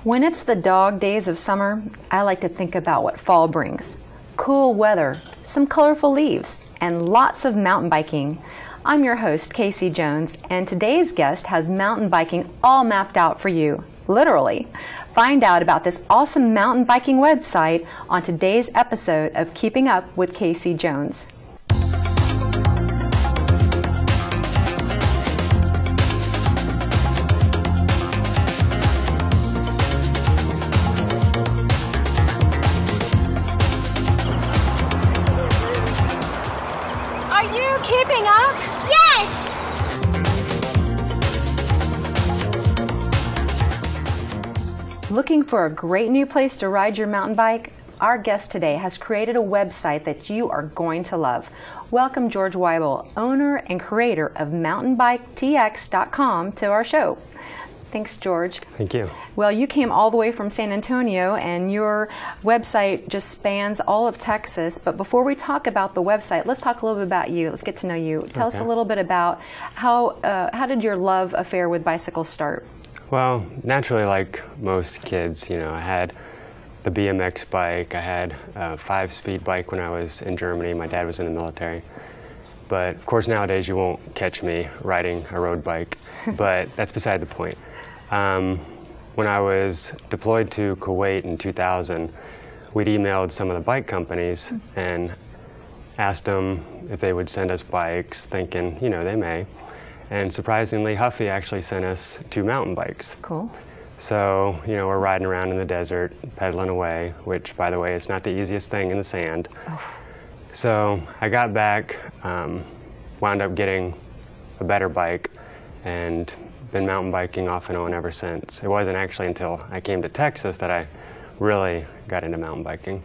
When it's the dog days of summer, I like to think about what fall brings. Cool weather, some colorful leaves, and lots of mountain biking. I'm your host, Casey Jones, and today's guest has mountain biking all mapped out for you, literally. Find out about this awesome mountain biking website on today's episode of Keeping Up with Casey Jones. Keeping up? Yes! Looking for a great new place to ride your mountain bike? Our guest today has created a website that you are going to love. Welcome George Wible, owner and creator of mountainbiketx.com, to our show. Thanks, George. Thank you. Well, you came all the way from San Antonio, and your website just spans all of Texas. But before we talk about the website, let's talk a little bit about you. Let's get to know you. Tell us a little bit about how did your love affair with bicycles start? Well, naturally, like most kids, you know, I had the BMX bike. I had a 5-speed bike when I was in Germany. My dad was in the military. But of course, nowadays you won't catch me riding a road bike. But that's beside the point. When I was deployed to Kuwait in 2000, we'd emailed some of the bike companies and asked them if they would send us bikes, thinking, you know, they may. And surprisingly, Huffy actually sent us 2 mountain bikes. Cool. So, you know, we're riding around in the desert, pedaling away, which, by the way, is not the easiest thing in the sand. Oh. So I got back, wound up getting a better bike, and been mountain biking off and on ever since. It wasn't actually until I came to Texas that I really got into mountain biking.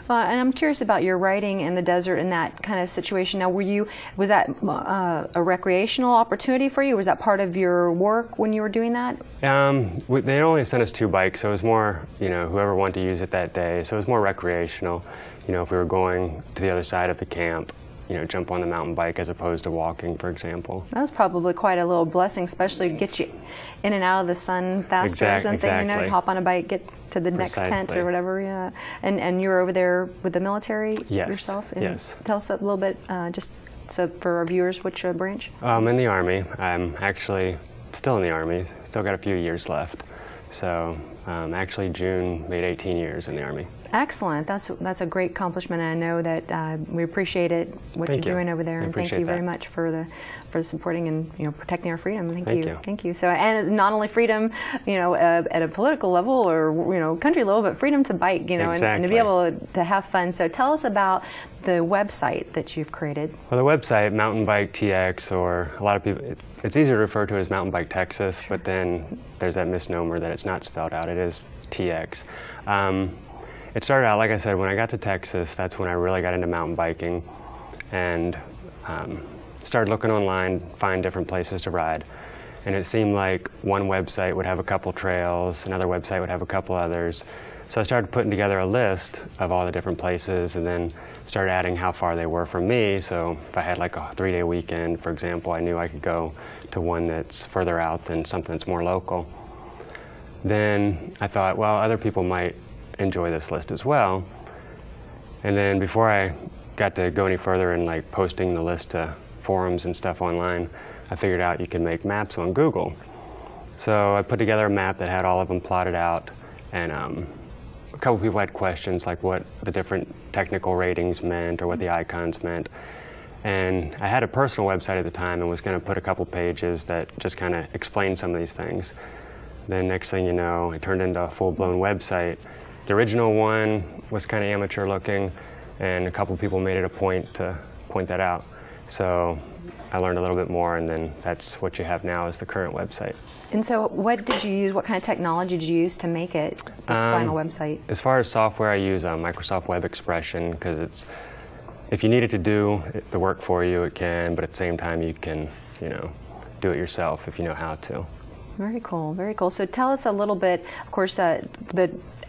And I'm curious about your riding in the desert in that kind of situation. Now, was that a recreational opportunity for you? Was that part of your work when you were doing that? They only sent us 2 bikes, so it was more, you know, whoever wanted to use it that day. So it was more recreational. You know, if we were going to the other side of the camp, you know, jump on the mountain bike as opposed to walking, for example. That was probably quite a little blessing, especially to get you in and out of the sun faster or something. Exactly. You know, hop on a bike, get to the next tent or whatever. Yeah. And you're over there with the military yourself? And yes. Tell us a little bit, just so for our viewers, which branch? I'm in the Army. I'm actually still in the Army. Still got a few years left. So actually June made 18 years in the Army. Excellent. That's a great accomplishment, and I know that we appreciate it, what you're doing over there, and thank you very much for supporting and, you know, protecting our freedom. Thank you. Thank you. So, and not only freedom, you know, at a political level or, you know, country level, but freedom to bike, you know, and to be able to have fun. So tell us about the website that you've created. Well, the website, Mountain Bike TX, or a lot of people, it's easier to refer to as Mountain Bike Texas, but then there's that misnomer that it's not spelled out. It is TX. It started out, like I said, when I got to Texas. That's when I really got into mountain biking and started looking online, find different places to ride. And it seemed like one website would have a couple trails, another website would have a couple others. So I started putting together a list of all the different places and then started adding how far they were from me. So if I had like a 3-day weekend, for example, I knew I could go to one that's further out than something that's more local. Then I thought, well, other people might enjoy this list as well. And then before I got to go any further in like posting the list to forums and stuff online, I figured out you could make maps on Google. So I put together a map that had all of them plotted out, and a couple people had questions like what the different technical ratings meant or what the icons meant. And I had a personal website at the time and was going to put a couple pages that just kind of explained some of these things. Then next thing you know, it turned into a full-blown website. The original one was kind of amateur looking, and a couple people made it a point to point that out. So I learned a little bit more, and then that's what you have now is the current website. And so what did you use, what kind of technology did you use to make it, this final website? As far as software, I use Microsoft Web Expression, because it's, if you need it to do the work for you, it can, but at the same time you can, you know, do it yourself if you know how to. Very cool, very cool. So tell us a little bit, of course, the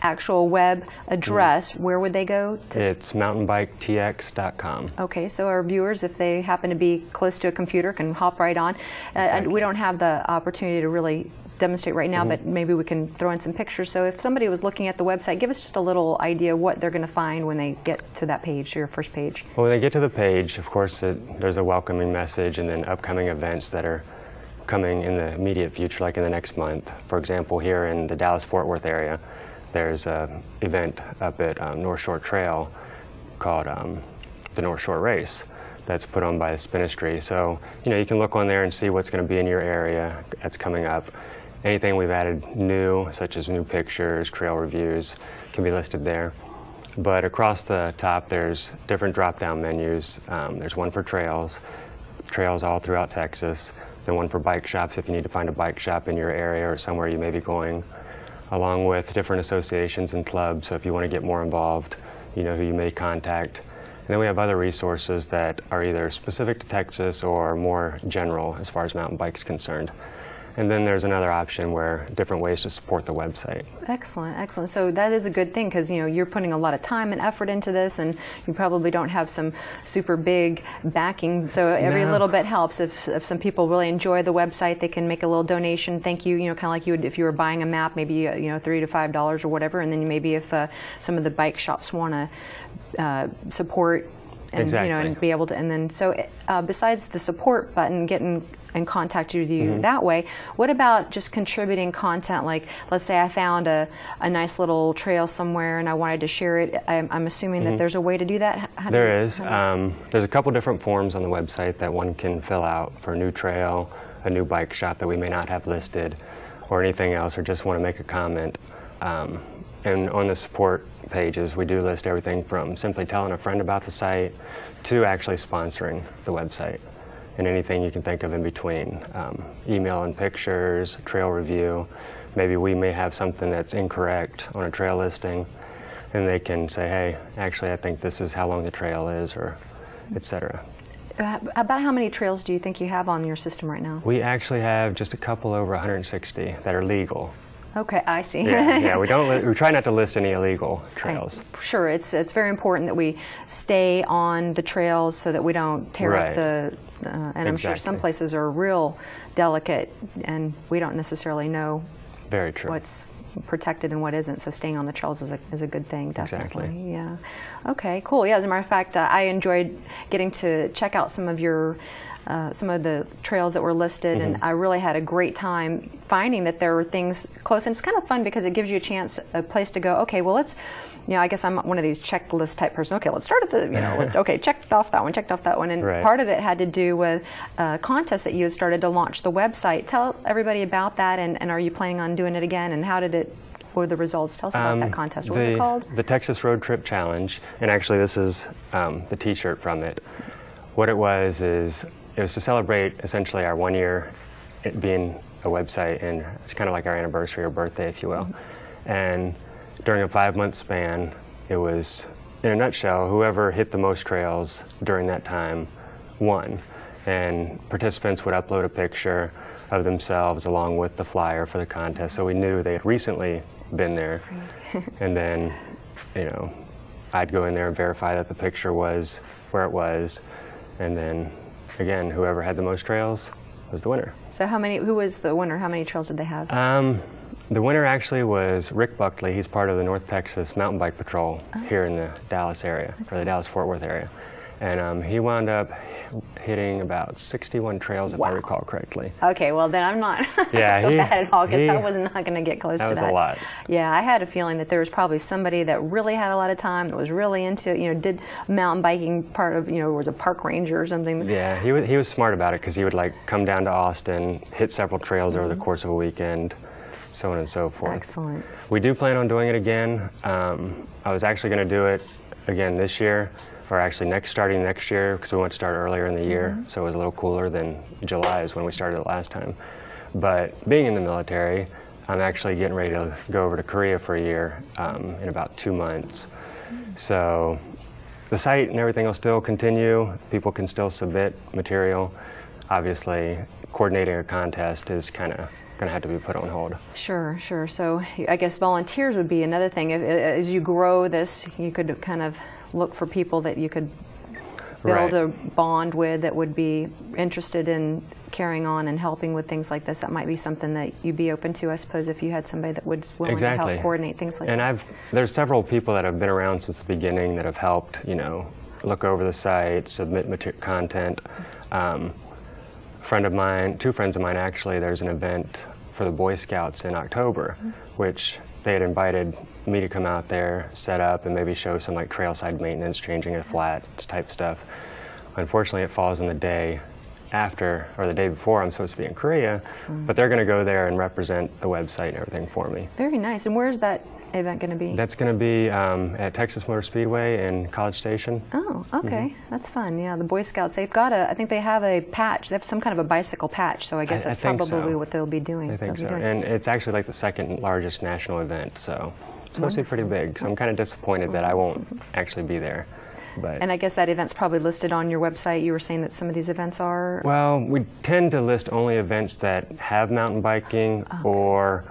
actual web address, where would they go to? It's mountainbiketx.com. Okay, so our viewers, if they happen to be close to a computer, can hop right on. Exactly. We don't have the opportunity to really demonstrate right now, but maybe we can throw in some pictures. So if somebody was looking at the website, give us just a little idea what they're going to find when they get to that page, your first page. Well, when they get to the page, of course, there's a welcoming message and then upcoming events that are coming in the immediate future, like in the next month. For example, here in the Dallas-Fort Worth area, there's an event up at North Shore Trail called the North Shore Race that's put on by the Spinistry. So, you can look on there and see what's going to be in your area that's coming up. Anything we've added new, such as new pictures, trail reviews, can be listed there. But across the top, there's different drop-down menus. There's one for trails all throughout Texas, then one for bike shops if you need to find a bike shop in your area or somewhere you may be going, along with different associations and clubs. So if you want to get more involved, you know who you may contact. And then we have other resources that are either specific to Texas or more general as far as mountain bikes concerned. And then there's another option where different ways to support the website. Excellent, excellent. So that is a good thing because you're putting a lot of time and effort into this, and you probably don't have some super big backing. So every little bit helps. If some people really enjoy the website, they can make a little donation. Thank you. Kind of like you would if you were buying a map, maybe $3 to $5 or whatever. And then maybe if some of the bike shops want to support. And, exactly. And be able to, and then so besides the support button, getting in contact with you that way, what about just contributing content? Like, let's say I found a nice little trail somewhere and I wanted to share it. I'm assuming that there's a way to do that. There is. There's a couple different forms on the website that one can fill out for a new trail, a new bike shop that we may not have listed, or anything else, or just want to make a comment. And on the support pages, we do list everything from simply telling a friend about the site to actually sponsoring the website, and anything you can think of in between. Email and pictures, trail review. Maybe we may have something that's incorrect on a trail listing, and they can say, hey, actually I think this is how long the trail is, or etc. About how many trails do you think you have on your system right now? We actually have just a couple over 160 that are legal. Okay, I see. Yeah, we try not to list any illegal trails. Sure, it's very important that we stay on the trails so that we don't tear up the. And I'm sure some places are real delicate, and we don't necessarily know. Very true. What's protected and what isn't. So staying on the trails is a good thing, definitely. Exactly. Yeah. Okay. Cool. Yeah. As a matter of fact, I enjoyed getting to check out some of the trails that were listed, and I really had a great time finding that there were things close. And it's kind of fun because it gives you a place to go. Okay, well, let's, I guess I'm one of these checklist type person. Okay, let's start at the, okay, checked off that one, and part of it had to do with a contest that you had started to launch the website. Tell everybody about that, and are you planning on doing it again? And how did it? What were the results? Tell us about that contest. What was it called? The Texas Road Trip Challenge, and actually this is the T-shirt from it. What it was is, it was to celebrate essentially our 1 year it being a website, and it's kind of like our anniversary or birthday, if you will. And during a 5-month span, it was, in a nutshell, whoever hit the most trails during that time won. And participants would upload a picture of themselves along with the flyer for the contest, so we knew they had recently been there. And then, I'd go in there and verify that the picture was where it was, and then again, whoever had the most trails was the winner. So who was the winner? How many trails did they have? The winner actually was Rick Buckley. He's part of the North Texas Mountain Bike Patrol here in the Dallas area, or the Dallas-Fort Worth area. And he wound up hitting about 61 trails, if I recall correctly. Okay, well then I'm not so bad at all, because I was not going to get close to that. That was a lot. Yeah, I had a feeling that there was probably somebody that really had a lot of time, that was really into, did mountain biking part of, was a park ranger or something. Yeah, he was smart about it, because he would come down to Austin, hit several trails over the course of a weekend, so on and so forth. Excellent. We do plan on doing it again. I was actually going to do it again this year, or actually starting next year, because we want to start earlier in the year, so it was a little cooler than July is when we started it last time. But being in the military, I'm actually getting ready to go over to Korea for a year in about 2 months. So the site and everything will still continue. People can still submit material. Obviously, coordinating a contest is kind of going to have to be put on hold. Sure, sure. So I guess volunteers would be another thing. As you grow this, you could kind of look for people that you could build a bond with that would be interested in carrying on and helping with things like this. That might be something that you'd be open to, I suppose, if you had somebody that would willing to help coordinate things like this. And there's several people that have been around since the beginning that have helped, you know, look over the site, submit content. Two friends of mine actually, there's an event for the Boy Scouts in October, which they had invited me to come out there, set up, and maybe show some like trailside maintenance, changing a flat type stuff. Unfortunately, it falls on the day after, or the day before I'm supposed to be in Korea, but they're going to go there and represent the website and everything for me. Very nice. And where's that event going to be? That's going to be at Texas Motor Speedway in College Station. Oh, okay. That's fun. Yeah, the Boy Scouts, they've got I think they have a patch. They have some kind of a bicycle patch, so I guess that's probably what they'll be doing. I think so. And it's actually like the second largest national event, so it's supposed to be pretty big. So I'm kind of disappointed that I won't actually be there. But and I guess that event's probably listed on your website. You were saying that some of these events are? Well, we tend to list only events that have mountain biking or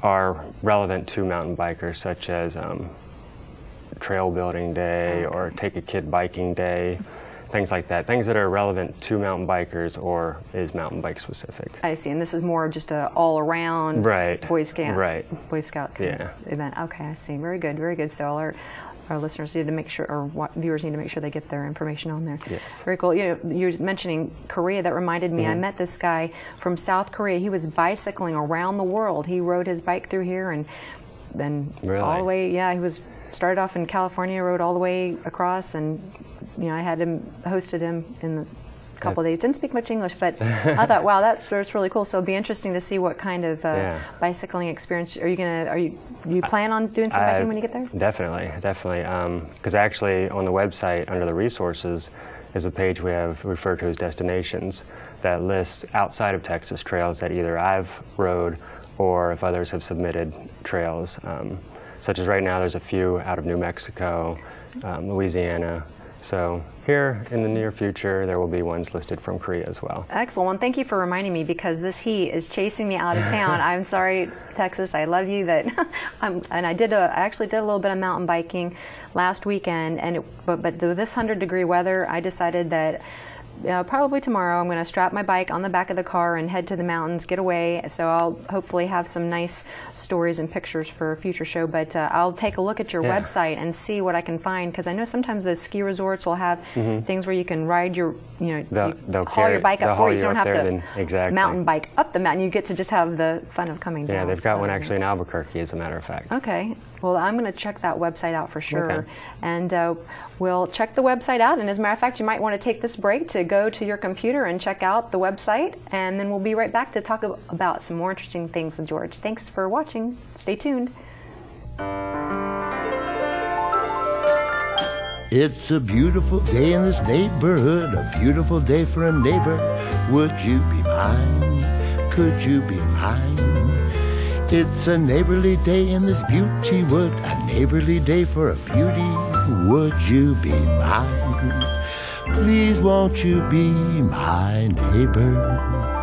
are relevant to mountain bikers, such as trail building day or take a kid biking day, things like that. Things that are relevant to mountain bikers or is mountain bike specific. I see, and this is more of just a all-around Boy Scout, Boy Scout kind of event. Okay, I see. Very good, very good. So all our listeners need to make sure, or viewers need to make sure they get their information on there. Yes. Very cool. You know, you're mentioning Korea. That reminded me. I met this guy from South Korea. He was bicycling around the world. He rode his bike through here and then all the way. Yeah, he started off in California, rode all the way across, and you know, I hosted him in a couple of days. Didn't speak much English, but I thought, wow, that's really cool. So it'd be interesting to see what kind of bicycling experience you plan on doing some biking when you get there? Definitely. Because actually on the website under the resources is a page we have referred to as destinations that lists outside of Texas trails that either I've rode or if others have submitted trails. Such as right now there's a few out of New Mexico, Louisiana. So here in the near future, there will be ones listed from Korea as well. Excellent. Well, thank you for reminding me because this heat is chasing me out of town. I'm sorry, Texas. I love you. And I actually did a little bit of mountain biking last weekend. But this 100-degree weather, I decided that probably tomorrow I'm going to strap my bike on the back of the car and head to the mountains, get away. So I'll hopefully have some nice stories and pictures for a future show. But I'll take a look at your website and see what I can find, because I know sometimes those ski resorts will have things where you can ride your, they'll haul your bike up for you. So you don't have to mountain bike up the mountain. You get to just have the fun of coming down. Yeah, they've got one actually in Albuquerque, as a matter of fact. Okay. Well, I'm going to check that website out for sure. Okay. And we'll check the website out. And as a matter of fact, you might want to take this break to go to your computer and check out the website. And then we'll be right back to talk about some more interesting things with George. Thanks for watching. Stay tuned. It's a beautiful day in this neighborhood, a beautiful day for a neighbor. Would you be mine? Could you be mine? It's a neighborly day in this beauty wood, a neighborly day for a beauty. Would you be mine? Please won't you be my neighbor?